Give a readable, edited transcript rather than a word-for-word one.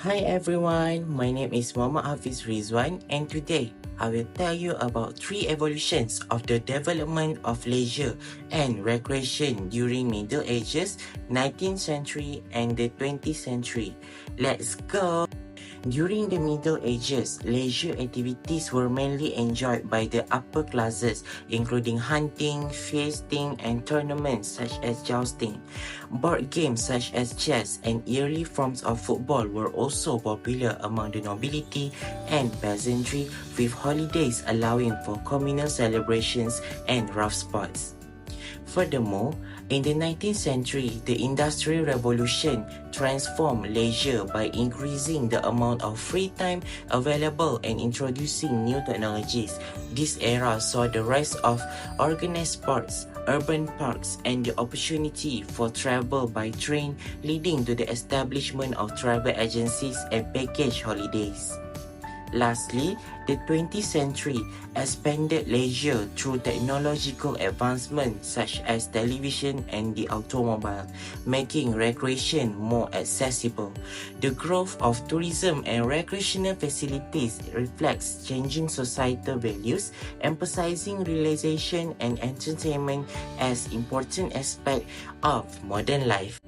Hi everyone, my name is Muhammad HAFIZ RIZUAN, and today I will tell you about 3 evolutions of the development of leisure and recreation during Middle Ages, 19th century and the 20th century. Let's go! During the Middle Ages, leisure activities were mainly enjoyed by the upper classes, including hunting, feasting, and tournaments such as jousting. Board games such as chess and early forms of football were also popular among the nobility and peasantry, with holidays allowing for communal celebrations and rough sports. Furthermore, in the 19th century, the Industrial Revolution transformed leisure by increasing the amount of free time available and introducing new technologies. This era saw the rise of organized sports, urban parks, and the opportunity for travel by train, leading to the establishment of travel agencies and package holidays. Lastly, the 20th century expanded leisure through technological advancements such as television and the automobile, making recreation more accessible. The growth of tourism and recreational facilities reflects changing societal values, emphasizing relaxation and entertainment as important aspects of modern life.